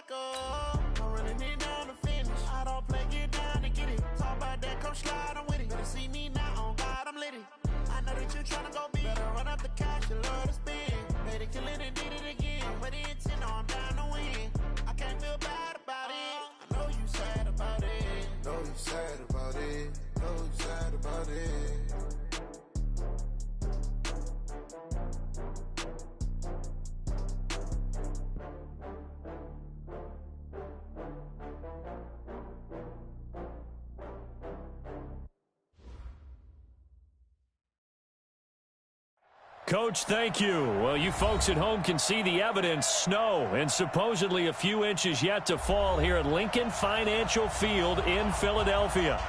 Flacco. I'm running it down to finish. I don't play, get down to get it. Talk about that, come slide, I'm with it. Better see me now, on God, I'm litty. I know that you tryna go big. Better run up the cash, you love to spend. Better kill it and did it again. Put the intent, no, I'm down to win. I can't feel bad about it. I know you sad about it. Know you sad about it. Know you sad about it. Coach, thank you. Well, you folks at home can see the evidence. Snow and supposedly a few inches yet to fall here at Lincoln Financial Field in Philadelphia.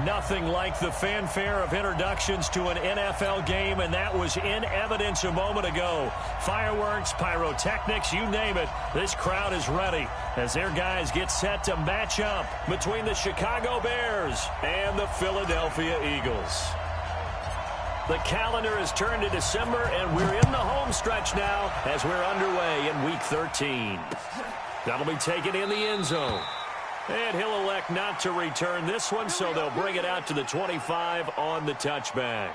Nothing like the fanfare of introductions to an NFL game, and that was in evidence a moment ago. Fireworks, pyrotechnics, you name it. This crowd is ready as their guys get set to match up between the Chicago Bears and the Philadelphia Eagles. The calendar has turned to December, and we're in the home stretch now as we're underway in Week 13. That'll be taken in the end zone. And he'll elect not to return this one, so they'll bring it out to the 25 on the touchback.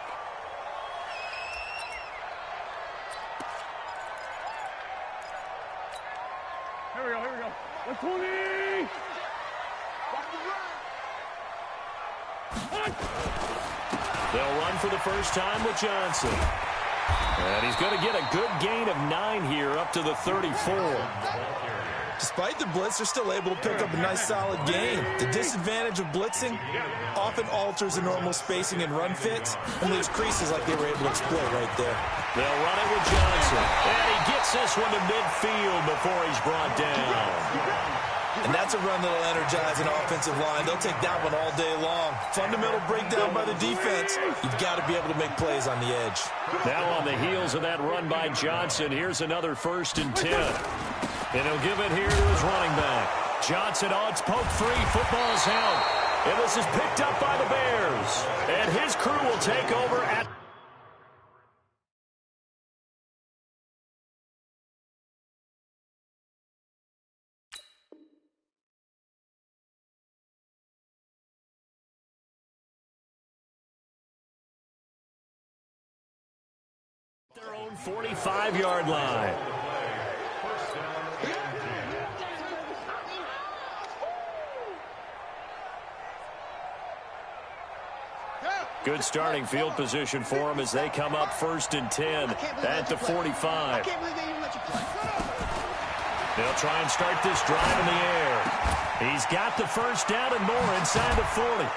Here we go. 120! They'll run for the first time with Johnson. And he's going to get a good gain of 9 here up to the 34. Despite the blitz, they're still able to pick up a nice solid gain. The disadvantage of blitzing often alters the normal spacing and run fits and leaves creases like they were able to exploit right there. They'll run it with Johnson. And he gets this one to midfield before he's brought down. And that's a run that'll energize an offensive line. They'll take that one all day long. Fundamental breakdown by the defense. You've got to be able to make plays on the edge. Now on the heels of that run by Johnson, here's another 1st and 10. And he'll give it here to his running back. Johnson, it's poke free. Football's out. And this is picked up by the Bears. And his crew will take over at their own 45-yard line. Good starting field position for them as they come up 1st and 10 at the 45. They'll try and start this drive in the air. He's got the first down and more inside the 40.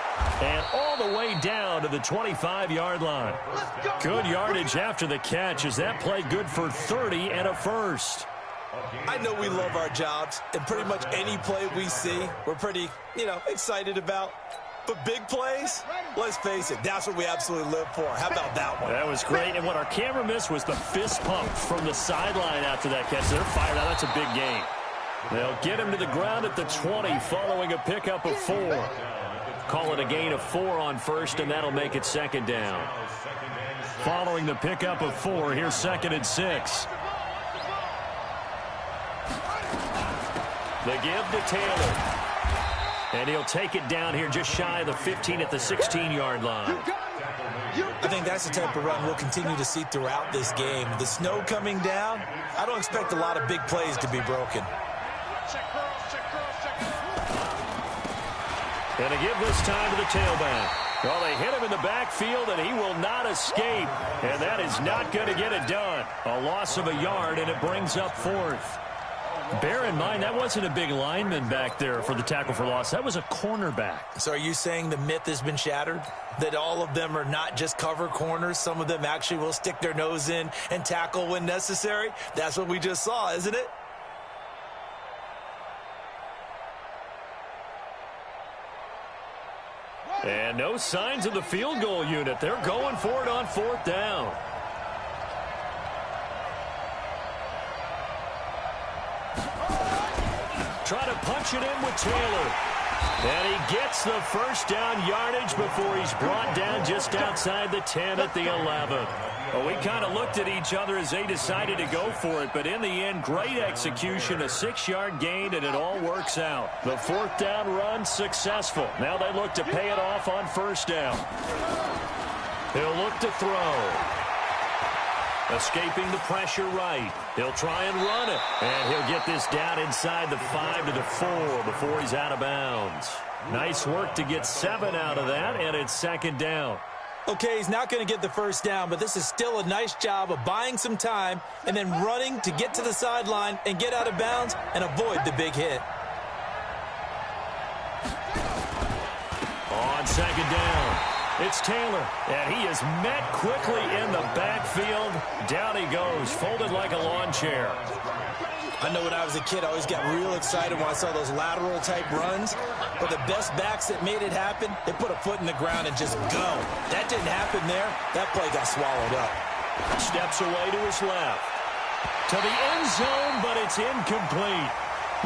And all the way down to the 25-yard line. Good yardage after the catch as that play good for 30 and a first. I know we love our jobs, and pretty much any play we see, we're pretty, excited about. But big plays, let's face it, that's what we absolutely live for. How about that one? That was great. And what our camera missed was the fist pump from the sideline after that catch. They're fired out. That's a big gain. They'll get him to the ground at the 20 following a pickup of 4. Call it a gain of 4 on 1st, and that'll make it 2nd down. Following the pickup of 4, here's 2nd and 6. The give to Taylor. And he'll take it down here just shy of the 15 at the 16-yard line. I think that's the type of run we'll continue to see throughout this game. The snow coming down, I don't expect a lot of big plays to be broken. And a give this time to the tailback. Well, they hit him in the backfield, and he will not escape. And that is not going to get it done. A loss of a yard, and it brings up 4th. Bear in mind, that wasn't a big lineman back there for the tackle for loss. That was a cornerback. So are you saying the myth has been shattered? That all of them are not just cover corners? Some of them actually will stick their nose in and tackle when necessary? That's what we just saw, isn't it? And no signs of the field goal unit. They're going for it on 4th down. Try to punch it in with Taylor. And he gets the first down yardage before he's brought down just outside the 10 at the 11. Well, we kind of looked at each other as they decided to go for it, but in the end, great execution, a 6-yard gain, and it all works out. The fourth down run successful. Now they look to pay it off on first down. He'll look to throw. Escaping the pressure right. He'll try and run it. And he'll get this down inside the 5 to the 4 before he's out of bounds. Nice work to get 7 out of that, and it's second down. Okay, he's not going to get the first down, but this is still a nice job of buying some time and then running to get to the sideline and get out of bounds and avoid the big hit. On second down, it's Taylor, and he is met quickly in the backfield. Down he goes, folded like a lawn chair. I know when I was a kid, I always got real excited when I saw those lateral-type runs. But the best backs that made it happen, they put a foot in the ground and just go. That didn't happen there. That play got swallowed up. Steps away to his left. To the end zone, but it's incomplete.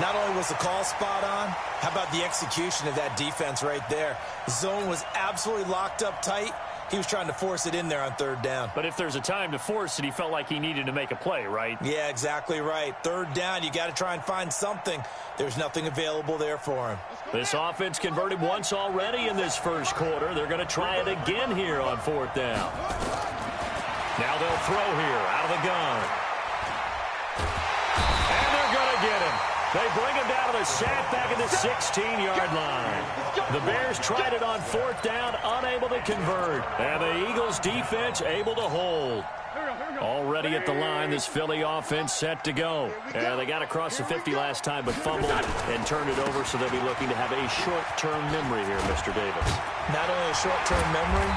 Not only was the call spot on, how about the execution of that defense right there? The zone was absolutely locked up tight. He was trying to force it in there on third down. But if there's a time to force it, he felt like he needed to make a play, right? Yeah, exactly right. Third down, you got to try and find something. There's nothing available there for him. This offense converted once already in this first quarter. They're going to try it again here on fourth down. Now they'll throw here out of the gun. And they're going to get him. They bring him down to the sack back at the 16-yard line. The Bears tried it on fourth down, unable to convert. And the Eagles defense able to hold. Already at the line, this Philly offense set to go. And they got across the 50 last time, but fumbled and turned it over, so they'll be looking to have a short-term memory here, Mr. Davis. Not only a short-term memory,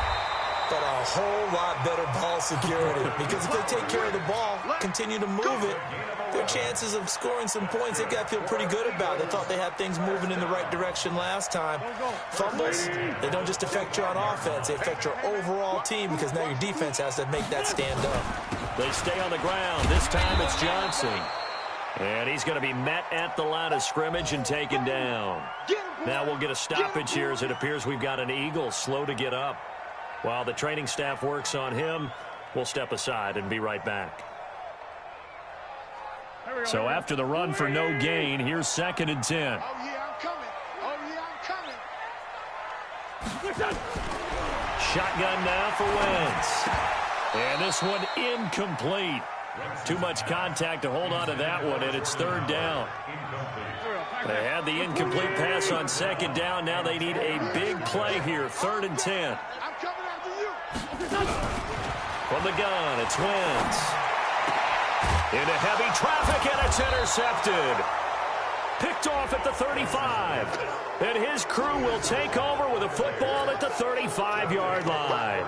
but a whole lot better ball security. Because if they take care of the ball, continue to move it, their chances of scoring some points, they got to feel pretty good about. They thought they had things moving in the right direction last time. Fumbles, they don't just affect you on offense. They affect your overall team because now your defense has to make that stand up. They stay on the ground. This time it's Johnson. And he's going to be met at the line of scrimmage and taken down. Now we'll get a stoppage here as it appears we've got an Eagle slow to get up. While the training staff works on him, we'll step aside and be right back. So after the run for no gain, here's 2nd and 10. Oh, yeah, I'm coming. Oh, yeah, I'm coming. Shotgun now for Wentz. And this one incomplete. Too much contact to hold on to that one, and it's third down. They had the incomplete pass on second down. Now they need a big play here, 3rd and 10. I'm coming after you. From the gun, it's Wentz. Into heavy traffic, and it's intercepted. Picked off at the 35. And his crew will take over with a football at the 35-yard line.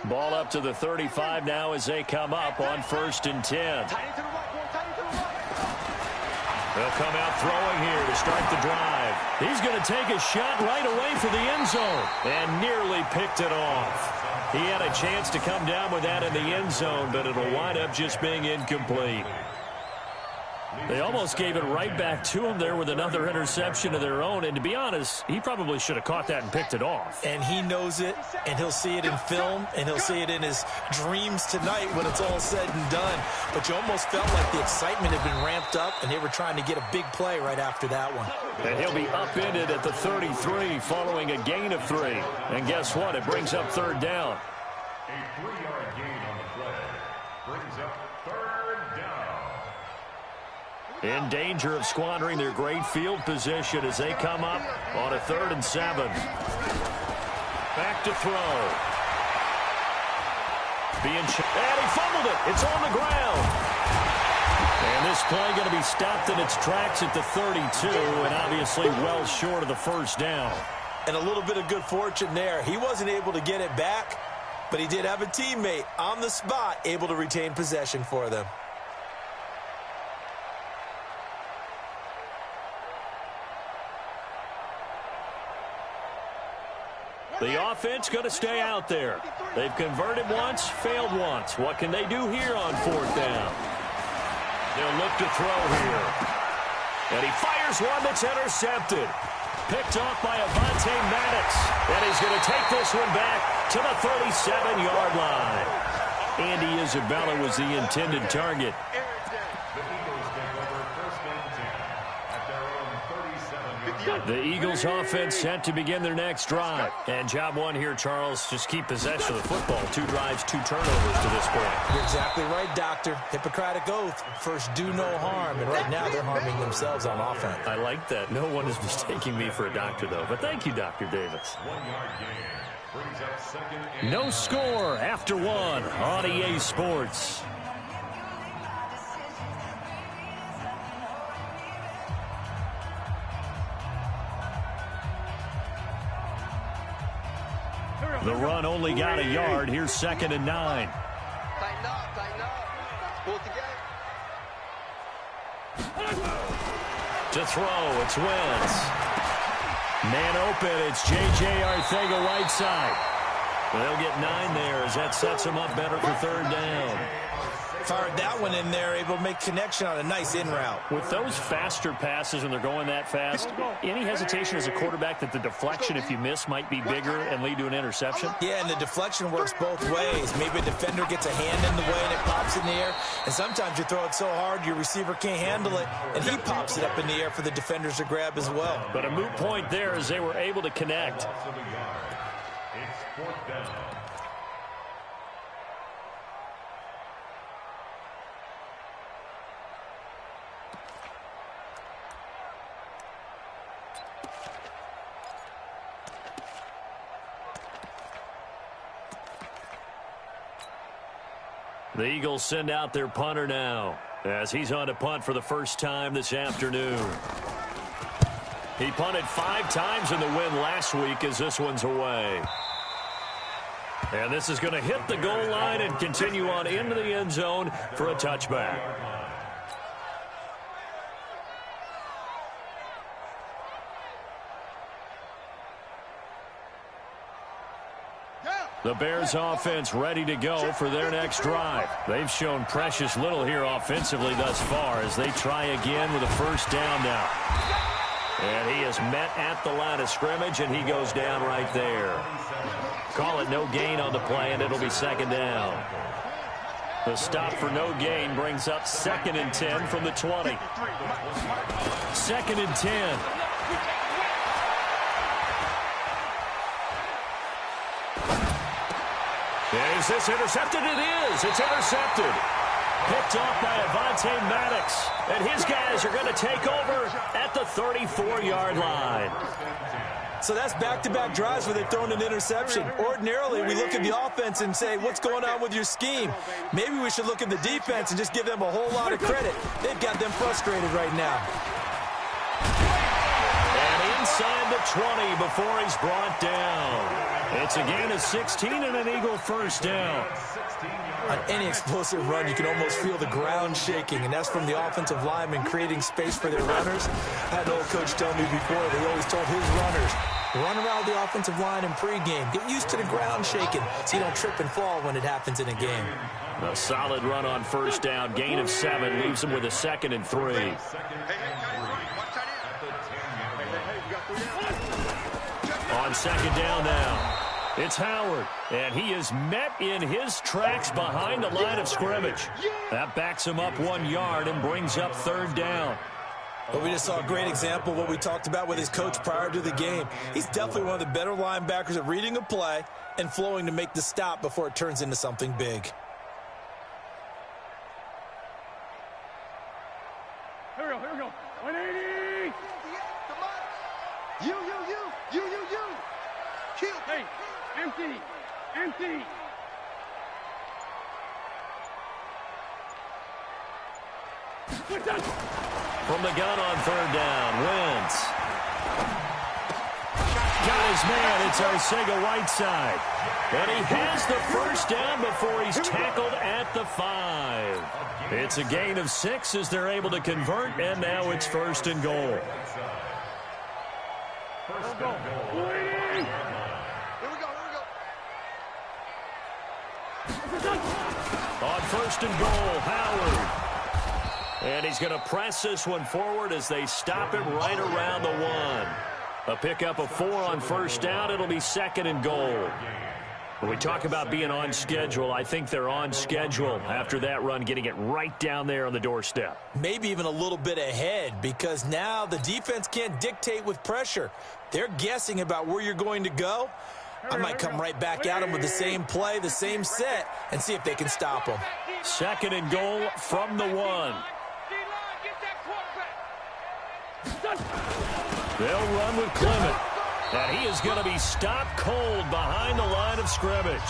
Ball up to the 35 now as they come up on 1st and 10. They'll come out throwing here to start the drive. He's going to take a shot right away for the end zone and nearly picked it off. He had a chance to come down with that in the end zone, but it'll wind up just being incomplete. They almost gave it right back to him there with another interception of their own. And to be honest, he probably should have caught that and picked it off. And he knows it, and he'll see it in film, and he'll see it in his dreams tonight when it's all said and done. But you almost felt like the excitement had been ramped up, and they were trying to get a big play right after that one. And he'll be upended at the 33 following a gain of 3. And guess what? It brings up third down. A 3-yard gain on the play brings up third down. In danger of squandering their great field position as they come up on a 3rd and 7. Back to throw. And he fumbled it. It's on the ground. And this play going to be stopped in its tracks at the 32, and obviously well short of the first down. And a little bit of good fortune there. He wasn't able to get it back, but he did have a teammate on the spot able to retain possession for them. The offense going to stay out there. They've converted once, failed once. What can they do here on 4th down? They'll look to throw here. And he fires one that's intercepted. Picked off by Avonte Maddox. And he's going to take this one back to the 37-yard line. Andy Isabella was the intended target. The Eagles offense set to begin their next drive. And job one here, Charles, just keep possession of the football. 2 drives, 2 turnovers to this point. You're exactly right, Doctor. Hippocratic oath. First, do no harm. And right now, they're harming themselves on offense. I like that. No one is mistaking me for a doctor, though. But thank you, Dr. Davis. No score after 1 on EA Sports. The run only got a yard. Here's 2nd and 9. Tighten up, tighten up. Pull it together. To throw, it's Wentz. Man open, it's J.J. Arcega-Whiteside. They'll get 9 there as that sets them up better for 3rd down. Fired that one in there, able to make connection on a nice in route. With those faster passes when they're going that fast, any hesitation as a quarterback that the deflection, if you miss, might be bigger and lead to an interception? Yeah, and the deflection works both ways. Maybe a defender gets a hand in the way and it pops in the air. And sometimes you throw it so hard your receiver can't handle it, and he pops it up in the air for the defenders to grab as well. But a moot point there as they were able to connect. It's 4th down. The Eagles send out their punter now as he's on to punt for the first time this afternoon. He punted 5 times in the win last week as this one's away. And this is going to hit the goal line and continue on into the end zone for a touchback. The Bears offense ready to go for their next drive. They've shown precious little here offensively thus far as they try again with a 1st down now. And he is met at the line of scrimmage, and he goes down right there. Call it no gain on the play, and it'll be 2nd down. The stop for no gain brings up 2nd and 10 from the 20. 2nd and 10. Is this intercepted? It is. It's intercepted. Picked off by Avonte Maddox. And his guys are going to take over at the 34-yard line. So that's back-to-back drives where they've thrown an interception. Ordinarily, we look at the offense and say, what's going on with your scheme? Maybe we should look at the defense and just give them a whole lot of credit. They've got them frustrated right now. And inside the 20 before he's brought down. It's a gain of 16 and an Eagle 1st down. On any explosive run, you can almost feel the ground shaking, and that's from the offensive linemen creating space for their runners. I had an old coach tell me before, they always told his runners, run around the offensive line in pregame. Get used to the ground shaking so you don't trip and fall when it happens in a game. A solid run on 1st down. Gain of 7 leaves them with a 2nd and 3. On 2nd down now. It's Howard, and he is met in his tracks behind the line of scrimmage. That backs him up 1 yard and brings up 3rd down. Well, we just saw a great example of what we talked about with his coach prior to the game. He's definitely one of the better linebackers at reading a play and flowing to make the stop before it turns into something big. Here we go. 180. You. Kill. Hey, empty. From the gun on 3rd down, Wentz. Got his man, it's Arcega-Whiteside. And he has the 1st down before he's tackled at the 5. It's a gain of 6 as they're able to convert, and now it's 1st and goal. Let's go. Here we go. On 1st and goal, Howard. And he's going to press this one forward as they stop it right around the 1. A pickup of 4 on first down. It'll be 2nd and goal. When we talk about being on schedule, I think they're on schedule after that run, getting it right down there on the doorstep. Maybe even a little bit ahead, because now the defense can't dictate with pressure. They're guessing about where you're going to go. I might come right back at them with the same play, the same set, and see if they can stop them. 2nd and goal from the 1. They'll run with Clement. And he is going to be stopped cold behind the line of scrimmage.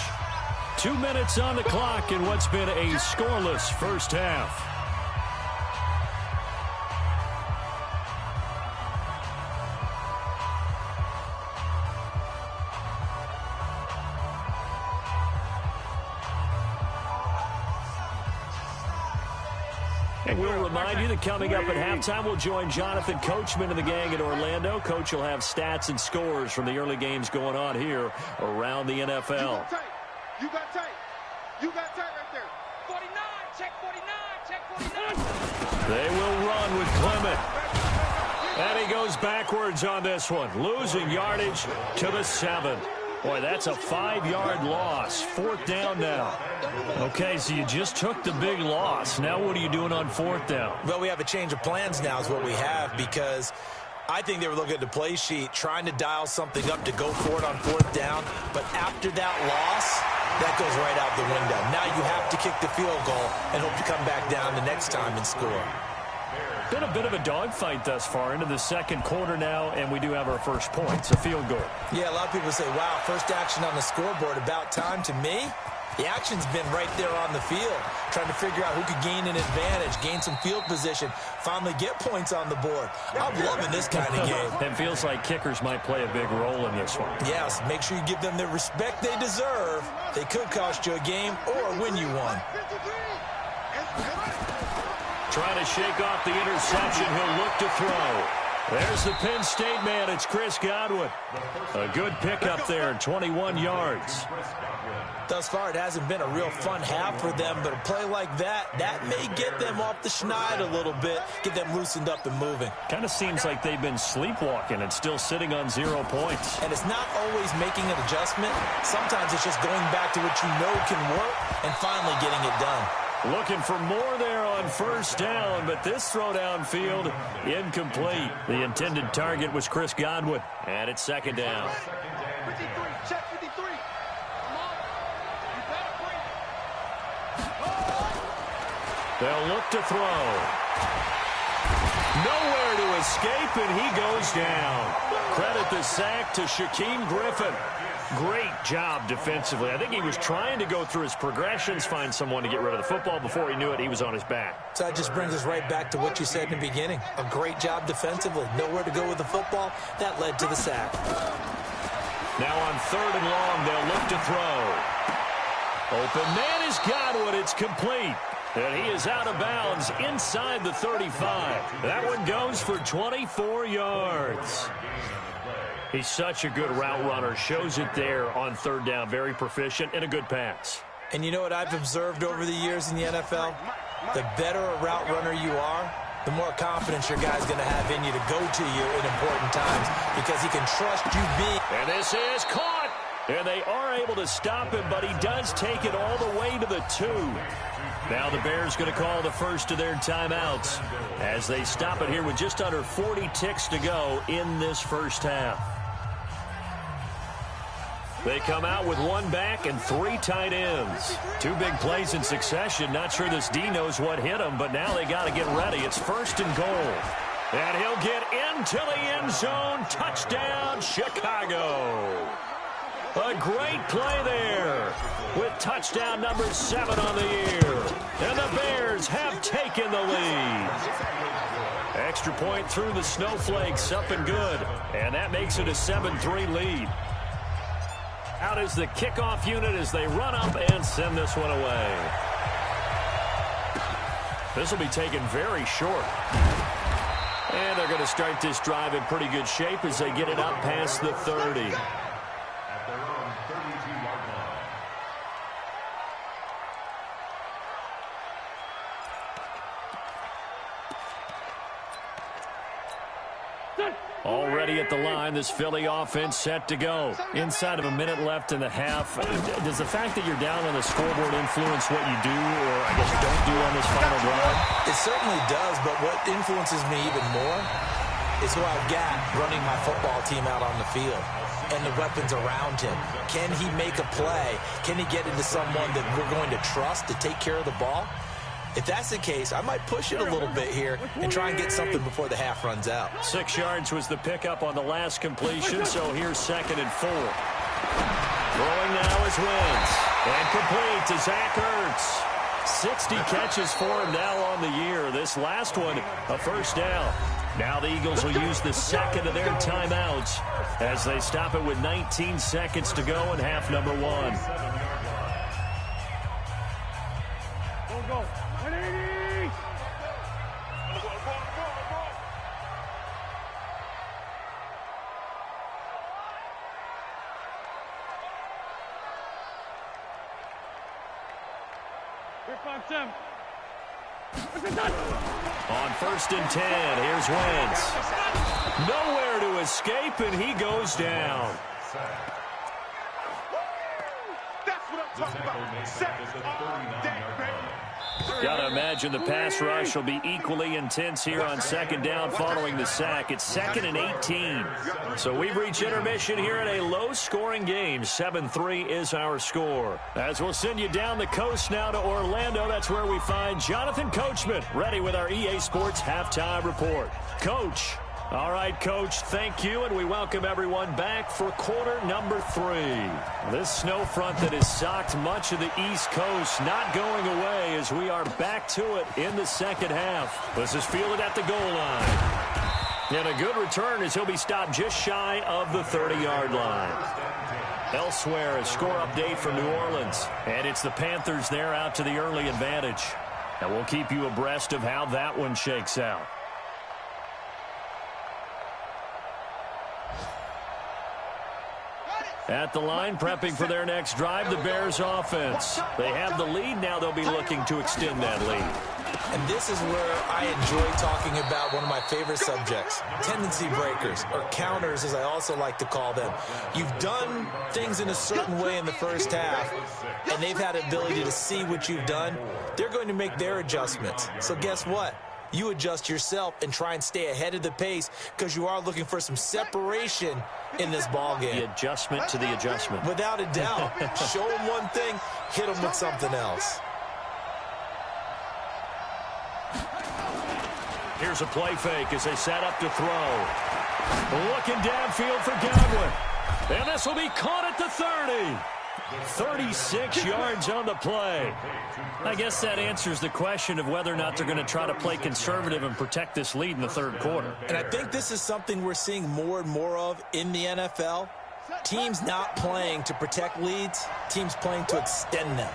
2 minutes on the clock in what's been a scoreless first half. And we'll remind you that coming up at halftime, we'll join Jonathan Coachman and the gang in Orlando. Coach will have stats and scores from the early games going on here around the NFL. You got tight. You got tight right there. 49, check 49, check 49. They will run with Clement. And he goes backwards on this one, losing yardage to the 7. Boy, that's a 5-yard loss. 4th down now. Okay, so you just took the big loss. Now what are you doing on 4th down? Well, we have a change of plans now is what we have, because I think they were looking at the play sheet, trying to dial something up to go for it on 4th down. But after that loss, that goes right out the window. Now you have to kick the field goal and hope to come back down the next time and score. Been a bit of a dogfight thus far into the 2nd quarter now, and we do have our first points, a field goal. Yeah, a lot of people say, wow, first action on the scoreboard, about time. To me, the action's been right there on the field, trying to figure out who could gain an advantage, gain some field position, finally get points on the board. I'm loving this kind of game. It feels like kickers might play a big role in this one. Yes, make sure you give them the respect they deserve. They could cost you a game or win you one. Trying to shake off the interception. He'll look to throw. There's the Penn State man. It's Chris Godwin. A good pickup there, 21 yards. Thus far, it hasn't been a real fun half for them, but a play like that may get them off the schneid a little bit, get them loosened up and moving. Kind of seems like they've been sleepwalking and still sitting on 0 points. And it's not always making an adjustment. Sometimes it's just going back to what you know can work and finally getting it done. Looking for more there on first down, but this throw downfield incomplete. The intended target was Chris Godwin, and it's 2nd down. 53, check 53. Come on. You better bring. They'll look to throw. Nowhere to escape, and he goes down. Credit the sack to Shaquem Griffin. Great job defensively. I think he was trying to go through his progressions, find someone to get rid of the football. Before he knew it, he was on his back. So that just brings us right back to what you said in the beginning. A great job defensively. Nowhere to go with the football. That led to the sack. Now on 3rd and long, they'll look to throw. Open man is Godwin. It's complete. And he is out of bounds inside the 35. That one goes for 24 yards. He's such a good route runner. Shows it there on 3rd down. Very proficient and a good pass. And you know what I've observed over the years in the NFL? The better a route runner you are, the more confidence your guy's going to have in you to go to you in important times, because he can trust you being. And this is caught. And they are able to stop him, but he does take it all the way to the 2. Now the Bears going to call the first of their timeouts as they stop it here with just under 40 ticks to go in this first half. They come out with 1 back and 3 tight ends. 2 big plays in succession. Not sure this D knows what hit him, but now they got to get ready. It's 1st and goal. And he'll get into the end zone. Touchdown, Chicago. A great play there with touchdown number 7 on the year. And the Bears have taken the lead. Extra point through the snowflakes, up and good. And that makes it a 7-3 lead. Out is the kickoff unit as they run up and send this one away. This will be taken very short. And they're going to start this drive in pretty good shape as they get it up past the 30. At their own 32-yard line. Already at the line, this Philly offense set to go. Inside of a minute left in the half. Does the fact that you're down on the scoreboard influence what you do, or I guess don't do on this final drive? It certainly does, but what influences me even more is who I've got running my football team out on the field and the weapons around him. Can he make a play? Can he get into someone that we're going to trust to take care of the ball? If that's the case, I might push it a little bit here and try and get something before the half runs out. 6 yards was the pickup on the last completion, so here's 2nd and 4. Throwing now is Wentz. And complete to Zach Ertz. 60 catches for him now on the year. This last one, a first down. Now the Eagles will use the second of their timeouts as they stop it with 19 seconds to go in half number 1. Go. On 1st and 10, here's Wentz. Nowhere to escape, and he goes down. That's what I'm talking about. Sex all day, baby. Gotta imagine the pass rush will be equally intense here on 2nd down following the sack. It's 2nd and 18. So we've reached intermission here in a low-scoring game. 7-3 is our score. As we'll send you down the coast now to Orlando, that's where we find Jonathan Coachman, ready with our EA Sports Halftime Report. Coach. All right, Coach, thank you, and we welcome everyone back for quarter number 3. This snow front that has socked much of the East Coast not going away as we are back to it in the second half. This is fielded at the goal line. And a good return as he'll be stopped just shy of the 30-yard line. Elsewhere, a score update from New Orleans, and it's the Panthers there out to the early advantage. And we'll keep you abreast of how that one shakes out. At the line, prepping for their next drive, the Bears offense. They have the lead. Now they'll be looking to extend that lead. And this is where I enjoy talking about one of my favorite subjects, tendency breakers, or counters as I also like to call them. You've done things in a certain way in the first half, and they've had the ability to see what you've done. They're going to make their adjustments. So guess what? You adjust yourself and try and stay ahead of the pace because you are looking for some separation in this ball game. The adjustment to the adjustment. Without a doubt. Show them one thing, hit them with something else. Here's a play fake as they set up to throw. Looking downfield for Godwin. And this will be caught at the 30. 36 yards on the play. I guess that answers the question of whether or not they're going to try to play conservative and protect this lead in the third quarter. And I think this is something we're seeing more and more of in the NFL. Teams not playing to protect leads, teams playing to extend them.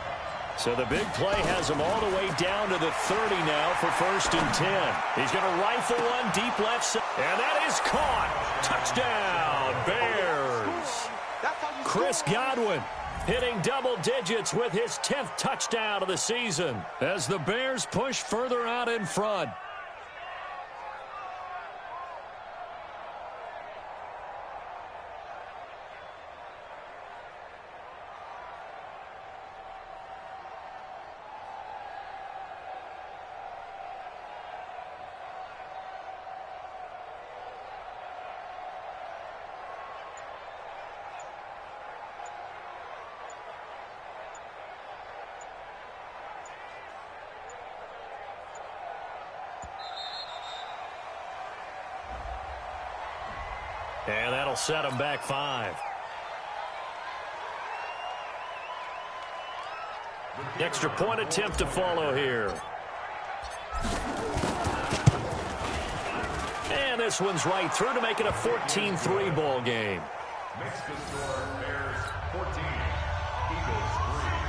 So the big play has him all the way down to the 30 now for 1st and 10. He's going to rifle one deep left side. And that is caught. Touchdown, Bears. Chris Godwin hitting double digits with his 10th touchdown of the season as the Bears push further out in front. And that'll set them back 5. Extra point attempt to follow here. And this one's right through to make it a 14-3 ball game. Makes the score Bears 14, Eagles 3.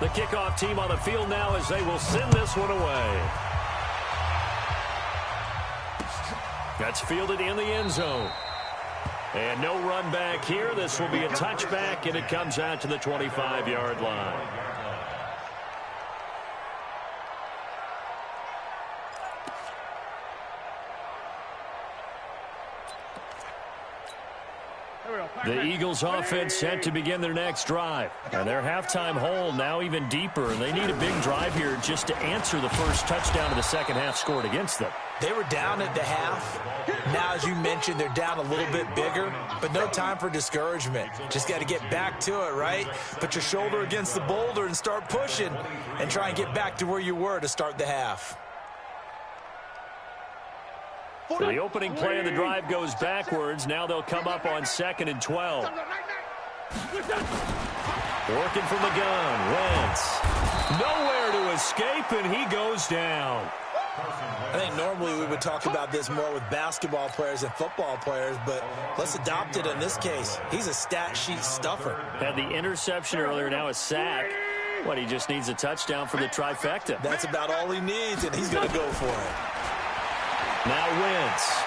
The kickoff team on the field now as they will send this one away. That's fielded in the end zone. And no run back here. This will be a touchback, and it comes out to the 25-yard line. The Eagles offense set to begin their next drive. And their halftime hole now even deeper. And they need a big drive here just to answer the first touchdown of the second half scored against them. They were down at the half. Now, as you mentioned, they're down a little bit bigger, but no time for discouragement. Just got to get back to it, right? Put your shoulder against the boulder and start pushing and try and get back to where you were to start the half. So the opening play of the drive goes backwards. Now they'll come up on 2nd and 12. Working from the gun. Wentz. Nowhere to escape, and he goes down. I think normally we would talk about this more with basketball players and football players, but let's adopt it in this case. He's a stat sheet stuffer. Had the interception earlier, now a sack. What, he just needs a touchdown for the trifecta. That's about all he needs, and he's going to go for it. Now Wentz.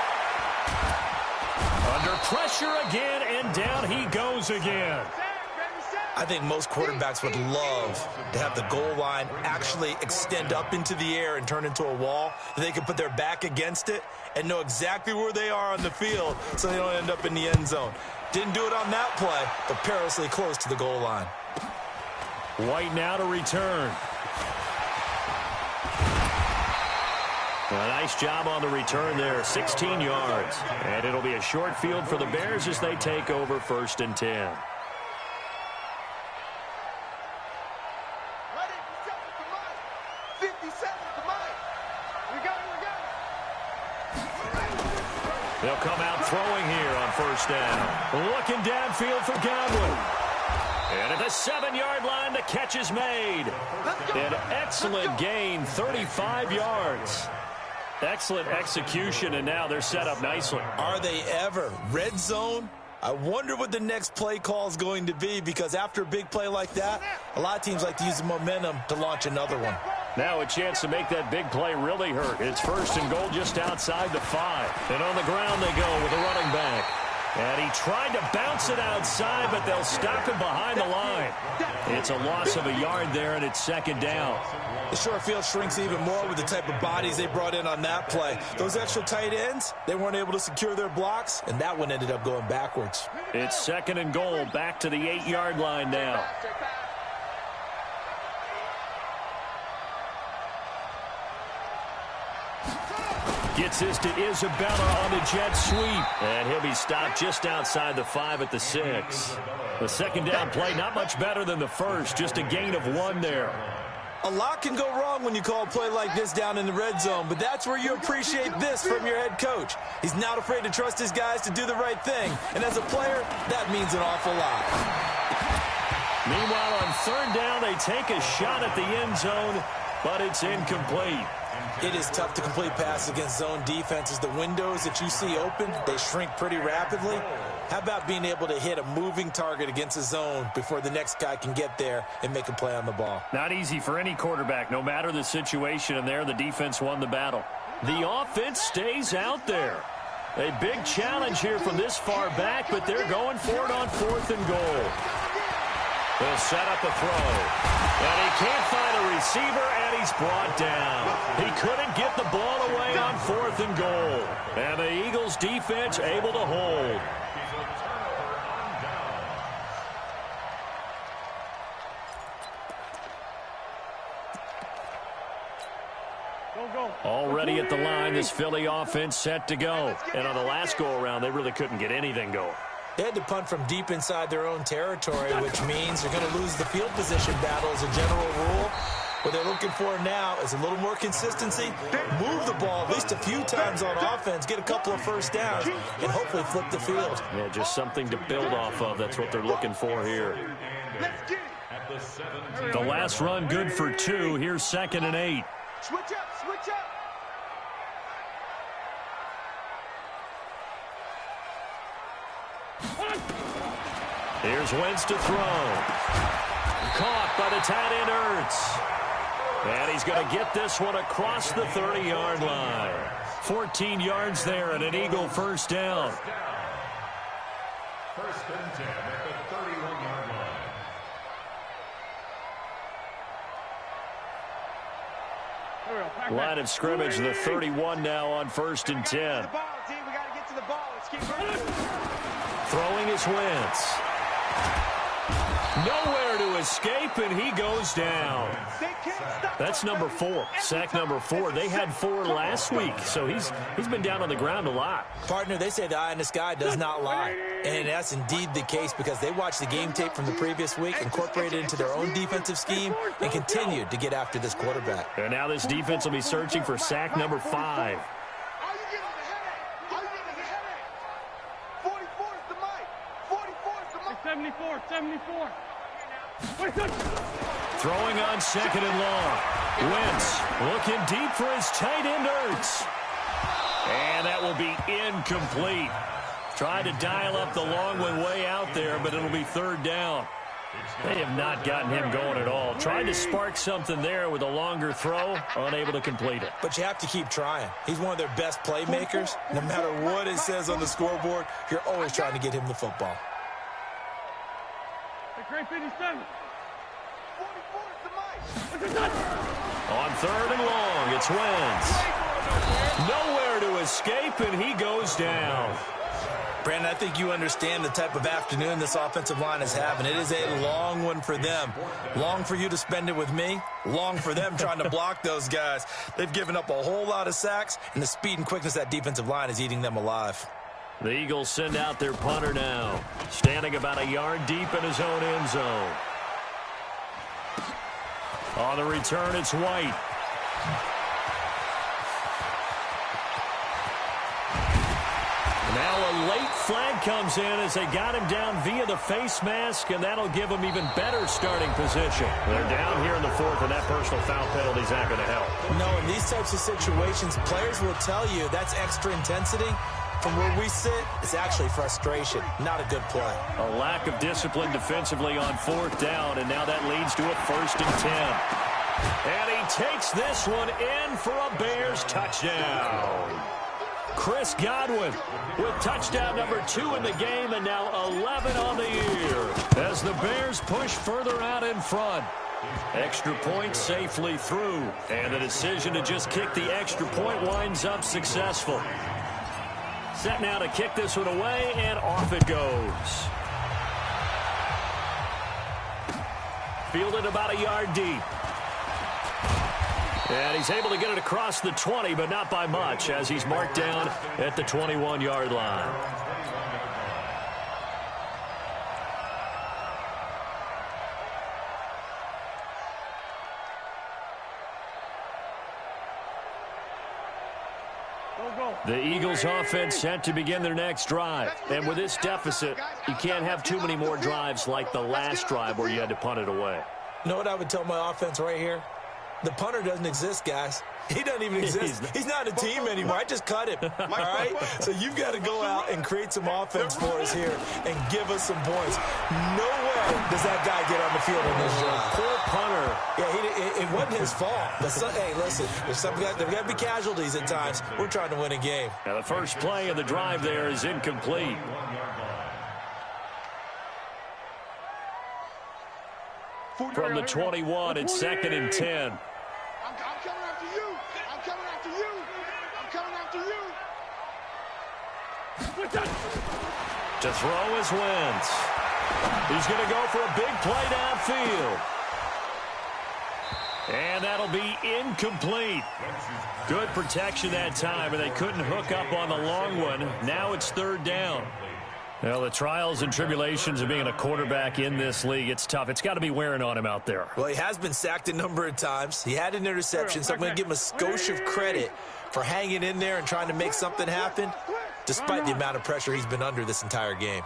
Under pressure again, and down he goes again. I think most quarterbacks would love to have the goal line actually extend up into the air and turn into a wall. They can put their back against it and know exactly where they are on the field so they don't end up in the end zone. Didn't do it on that play, but perilously close to the goal line. White now to return. A nice job on the return there, 16 yards. And it'll be a short field for the Bears as they take over 1st and 10. They'll come out throwing here on 1st down. Looking downfield for Godwin. And at the 7-yard line, the catch is made. An excellent gain, 35 yards. Excellent execution, and now they're set up nicely. Are they ever? Red zone? I wonder what the next play call is going to be, because after a big play like that, a lot of teams like to use the momentum to launch another one. Now a chance to make that big play really hurt. It's 1st and goal just outside the 5. And on the ground they go with a running back. And he tried to bounce it outside, but they'll stop him behind the line. It's a loss of a yard there, and it's 2nd down. The short field shrinks even more with the type of bodies they brought in on that play. Those extra tight ends, they weren't able to secure their blocks, and that one ended up going backwards. It's 2nd and goal, back to the 8-yard line now. Gets this to Isabella on the jet sweep. And he'll be stopped just outside the 5 at the 6. The 2nd down play, not much better than the first, just a gain of 1 there. A lot can go wrong when you call a play like this down in the red zone, but that's where you appreciate this from your head coach. He's not afraid to trust his guys to do the right thing, and as a player, that means an awful lot. Meanwhile, on 3rd down, they take a shot at the end zone, but it's incomplete. It is tough to complete passes against zone defenses. The windows that you see open, they shrink pretty rapidly. How about being able to hit a moving target against a zone before the next guy can get there and make a play on the ball? Not easy for any quarterback, no matter the situation, and there the defense won the battle. The offense stays out there. A big challenge here from this far back, but they're going for it on 4th and goal. They'll set up a throw. And he can't find a receiver, and he's brought down. He couldn't get the ball away on 4th and goal. And the Eagles defense able to hold. Already at the line, this Philly offense set to go. And on the last go-around, they really couldn't get anything going. They had to punt from deep inside their own territory, which means they're going to lose the field position battle as a general rule. What they're looking for now is a little more consistency, move the ball at least a few times on offense, get a couple of 1st downs, and hopefully flip the field. Yeah, just something to build off of. That's what they're looking for here. The last run good for 2. Here's 2nd and 8. Switch up, switch up. Here's Wentz to throw. Caught by the tight end Ertz. And he's going to get this one across the 30-yard line. 14 yards there and an Eagle 1st down. 1st and 10 at the 31-yard line. Line of scrimmage, the 31 now on 1st and 10. Throwing his Wentz. Nowhere to escape, and he goes down. That's number 4. Sack number 4. They had 4 last week, so he's been down on the ground a lot. Partner, they say the eye in the sky does not lie. And that's indeed the case because they watched the game tape from the previous week, incorporated it into their own defensive scheme, and continued to get after this quarterback. And now this defense will be searching for sack number 5. 74. Throwing on 2nd and long. Wentz looking deep for his tight end Ertz. And that will be incomplete. Tried to dial up the long one way out there, but it'll be 3rd down. They have not gotten him going at all. Tried to spark something there with a longer throw, unable to complete it. But you have to keep trying. He's one of their best playmakers. No matter what it says on the scoreboard, you're always trying to get him the football. Great 57. On 3rd and long, it's Wentz. Nowhere to escape, and he goes down. Brandon, I think you understand the type of afternoon this offensive line is having. It is a long one for them. Long for you to spend it with me. Long for them trying to block those guys. They've given up a whole lot of sacks, and the speed and quickness of that defensive line is eating them alive. The Eagles send out their punter now, standing about a yard deep in his own end zone. On the return, it's White. Now a late flag comes in as they got him down via the face mask, and that'll give them even better starting position. They're down here in the 4th, and that personal foul penalty is not going to help. No, in these types of situations, players will tell you that's extra intensity. From where we sit, it's actually frustration, not a good play. A lack of discipline defensively on 4th down, and now that leads to a 1st and 10. And he takes this one in for a Bears touchdown. Chris Godwin with touchdown number 2 in the game, and now 11 on the year as the Bears push further out in front. Extra point safely through, and the decision to just kick the extra point winds up successful. Set now to kick this one away, and off it goes. Fielded about a yard deep. And he's able to get it across the 20, but not by much, as he's marked down at the 21-yard line. The Eagles offense set to begin their next drive. And with this deficit, you can't have too many more drives like the last drive where you had to punt it away. You know what I would tell my offense right here? The punter doesn't exist, guys. He doesn't even exist. He's not a team anymore. I just cut him. All right? So you've got to go out and create some offense for us here and give us some points. No way does that guy get on the field in this drive. Poor punter. Yeah, it wasn't his fault. But hey, listen, there's got to be casualties at times. We're trying to win a game. Now the first play of the drive there is incomplete. From the 21, it's 2nd and 10. I'm coming after you. I'm coming after you. I'm coming after you. To throw is Wentz. He's going to go for a big play downfield. And that'll be incomplete. Good protection that time, and they couldn't hook up on the long one. Now it's 3rd down. Well, the trials and tribulations of being a quarterback in this league, it's tough. It's got to be wearing on him out there. Well, he has been sacked a number of times. He had an interception, so I'm going to give him a skosh of credit for hanging in there and trying to make something happen, despite the amount of pressure he's been under this entire game.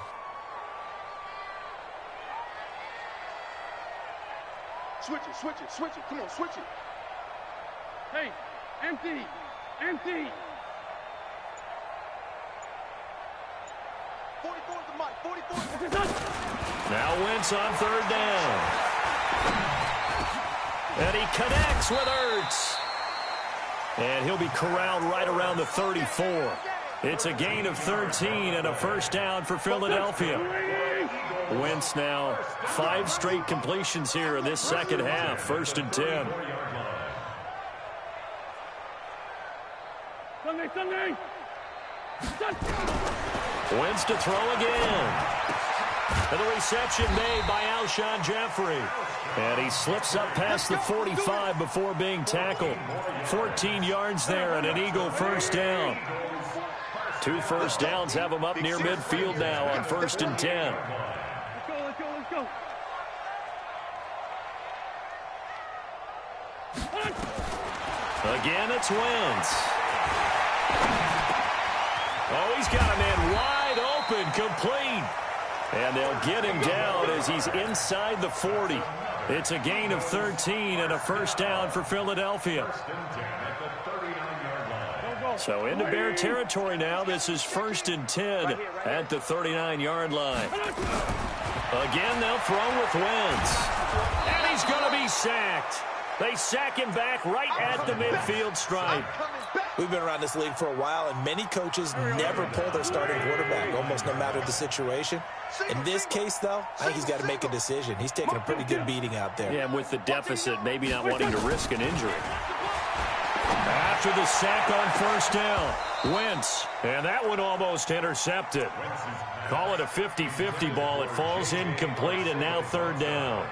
Switch it. Come on, switch it. Hey, empty. 44 is the mic. 44. Now Wentz on 3rd down. And he connects with Ertz. And he'll be corralled right around the 34. It's a gain of 13 and a 1st down for Philadelphia. Wentz now 5 straight completions here in this second half. 1st and 10. Sunday. Wins to throw again. And the reception made by Alshon Jeffrey. And he slips up past the 45 before being tackled. 14 yards there and an Eagle first down. 2 first downs have him up near midfield now on 1st and 10. Let's go. Again, it's Wentz. Oh, he's got a man wide open, complete. And they'll get him down as he's inside the 40. It's a gain of 13 and a first down for Philadelphia. So into Bear territory now. This is 1st and 10 at the 39-yard line. Again, they'll throw with Wentz. And he's going to be sacked. They sack him back right at the midfield stripe. We've been around this league for a while, and many coaches never pull their starting quarterback, almost no matter the situation. In this case, though, I think he's got to make a decision. He's taking a pretty good beating out there. Yeah, and with the deficit, maybe not wanting to risk an injury. After the sack on first down, Wentz, and that one almost intercepted. Call it a 50-50 ball. It falls incomplete, and now 3rd down.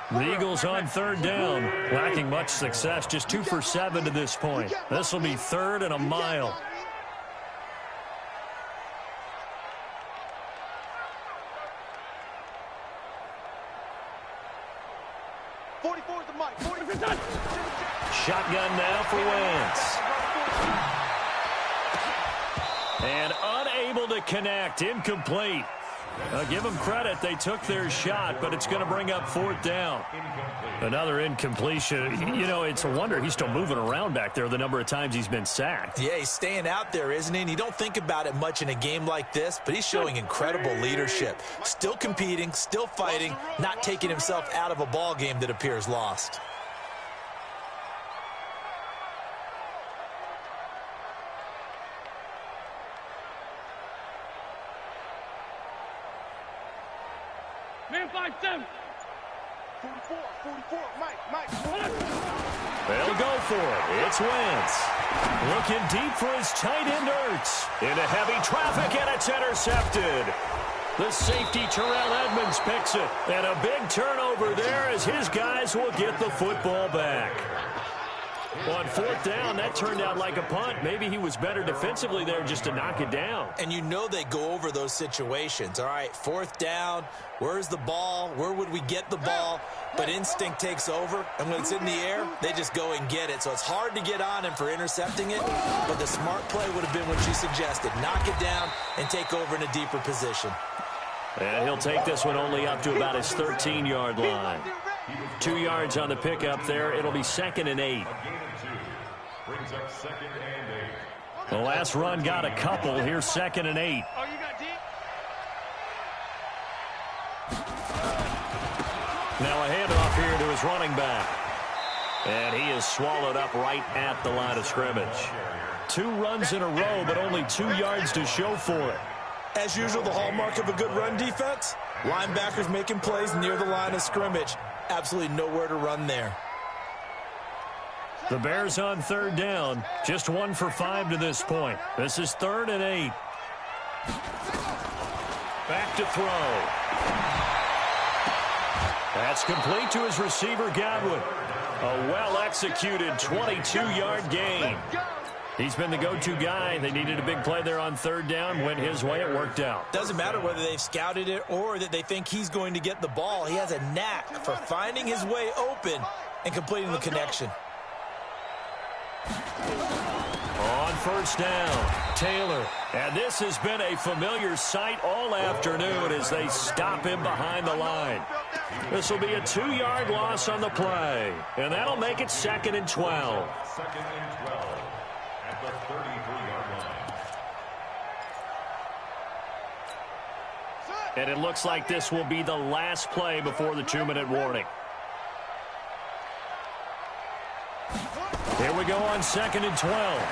The Eagles on 3rd down, lacking much success, just 2 for 7 to this point. This will be 3rd and a mile. Shotgun now for Wentz. And unable to connect, incomplete. Give them credit. They took their shot, but it's going to bring up 4th down. Another incompletion. You know, it's a wonder he's still moving around back there the number of times he's been sacked. Yeah, he's staying out there, isn't he? And you don't think about it much in a game like this, but he's showing incredible leadership. Still competing, still fighting, not taking himself out of a ball game that appears lost. Man 5-7. 44, Mike. They'll go for it. It's Wentz. Looking deep for his tight end Ertz. Into heavy traffic, and it's intercepted. The safety, Terrell Edmonds, picks it. And a big turnover there as his guys will get the football back. On 4th down, that turned out like a punt. Maybe he was better defensively there just to knock it down. And you know they go over those situations. All right, 4th down, where's the ball? Where would we get the ball? But instinct takes over, and when it's in the air, they just go and get it. So it's hard to get on him for intercepting it, but the smart play would have been what you suggested. Knock it down and take over in a deeper position. And he'll take this one only up to about his 13-yard line. 2 yards on the pickup there. It'll be 2nd and 8. Brings up 2nd and 8. The last run got a couple. Here's 2nd and 8. Oh, you got deep? Now a handoff here to his running back. And he is swallowed up right at the line of scrimmage. 2 runs in a row, but only 2 yards to show for it. As usual, the hallmark of a good run defense, linebackers making plays near the line of scrimmage. Absolutely nowhere to run there. The Bears on 3rd down. Just 1 for 5 to this point. This is 3rd and 8. Back to throw. That's complete to his receiver, Godwin. A well-executed 22-yard gain. He's been the go-to guy. They needed a big play there on 3rd down. Went his way. It worked out. Doesn't matter whether they've scouted it or that they think he's going to get the ball. He has a knack for finding his way open and completing the connection. On 1st down, Taylor. And this has been a familiar sight all afternoon as they stop him behind the line. This will be a 2-yard loss on the play. And that'll make it 2nd and 12. 2nd and 12 at the 33-yard line. And it looks like this will be the last play before the 2-minute warning. Here we go on 2nd and 12.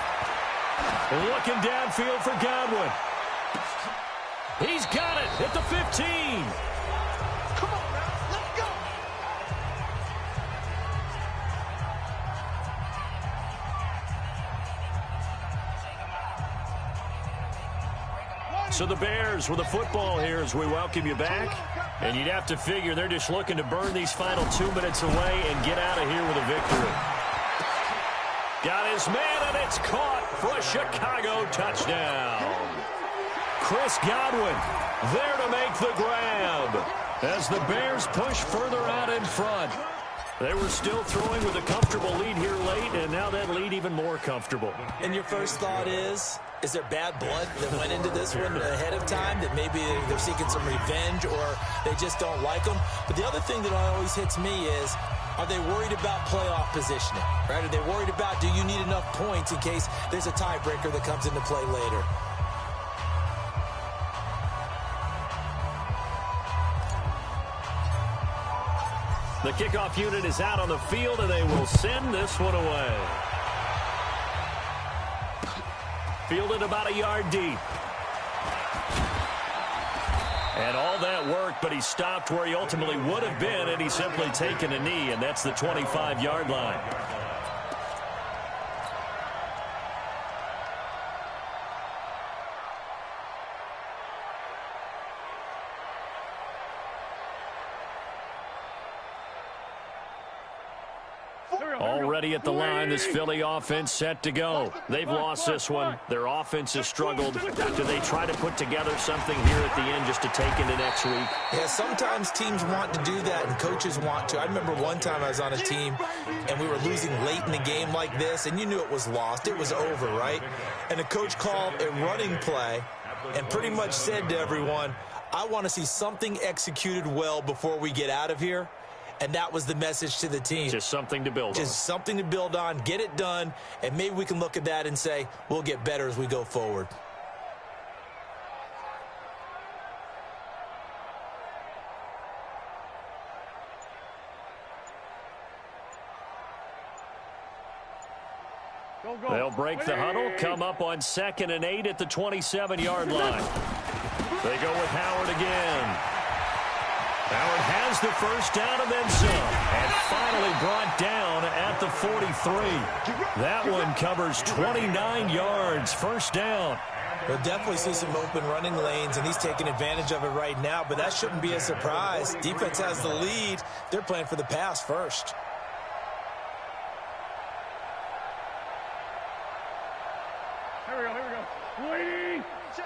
Looking downfield for Godwin. He's got it at the 15. Come on now, let's go. So the Bears with the football here as we welcome you back. And you'd have to figure they're just looking to burn these final 2 minutes away and get out of here with a victory. Got his man, and it's caught for a Chicago touchdown. Chris Godwin there to make the grab as the Bears push further out in front. They were still throwing with a comfortable lead here late, and now that lead even more comfortable. And your first thought is there bad blood that went into this one ahead of time, that maybe they're seeking some revenge or they just don't like them? But the other thing that always hits me is, are they worried about playoff positioning? Right? Are they worried about, do you need enough points in case there's a tiebreaker that comes into play later? The kickoff unit is out on the field, and they will send this one away. Fielded about a yard deep. And all that work, but he stopped where he ultimately would have been, and he's simply taken a knee, and that's the 25-yard line. Already at the line, this Philly offense set to go. They've lost this one. Their offense has struggled. Do they try to put together something here at the end just to take into next week? Yeah, sometimes teams want to do that and coaches want to. I remember one time I was on a team and we were losing late in the game like this, and you knew it was lost. It was over, right? And the coach called a running play and pretty much said to everyone, I want to see something executed well before we get out of here. And that was the message to the team. Just something to build on. Just something to build on, get it done, and maybe we can look at that and say, we'll get better as we go forward. They'll break the huddle, come up on 2nd and 8 at the 27-yard line. They go with Howard again. Howard has the first down and then some, and finally brought down at the 43. That one covers 29 yards, first down. We'll definitely see some open running lanes, and he's taking advantage of it right now, but that shouldn't be a surprise. Defense has the lead. They're playing for the pass first. Here we go. Waiting. Check.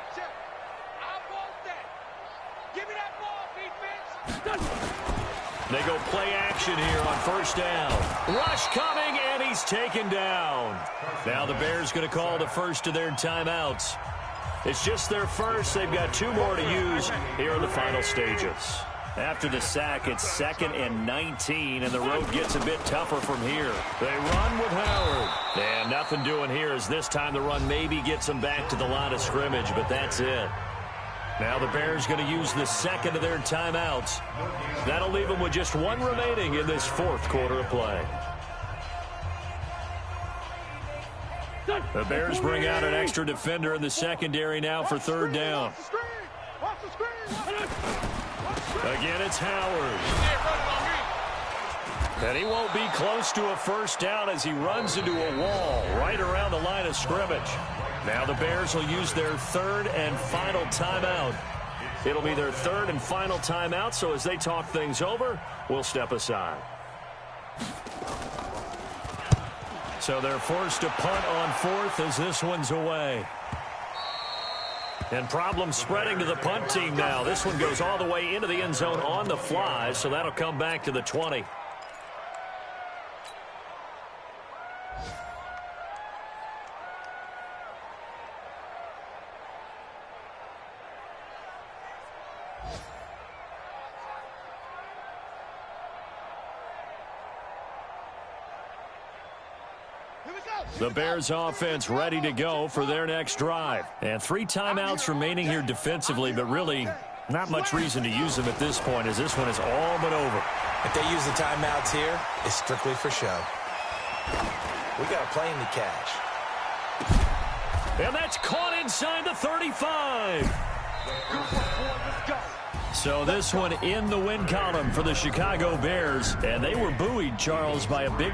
I want that. Give me that ball, defense. They go play action here on first down. Rush coming, and he's taken down. Now the Bears going to call the first of their timeouts. It's just their first. They've got 2 more to use here in the final stages. After the sack, it's 2nd and 19, and the road gets a bit tougher from here. They run with Howard. And nothing doing here as this time the run maybe gets them back to the line of scrimmage, but that's it. Now the Bears going to use the second of their timeouts. That'll leave them with just 1 remaining in this 4th quarter of play. The Bears bring out an extra defender in the secondary now for 3rd down. Again, it's Howard. And he won't be close to a first down as he runs into a wall right around the line of scrimmage. Now the Bears will use their 3rd and final timeout. It'll be their 3rd and final timeout, so as they talk things over, we'll step aside. So they're forced to punt on 4th as this one's away. And problems spreading to the punt team now. This one goes all the way into the end zone on the fly, so that'll come back to the 20. The Bears offense ready to go for their next drive. And 3 timeouts remaining here defensively, but really not much reason to use them at this point as this one is all but over. If they use the timeouts here, it's strictly for show. We got a plane to catch. And that's caught inside the 35. So this one in the win column for the Chicago Bears. And they were buoyed, Charles, by a big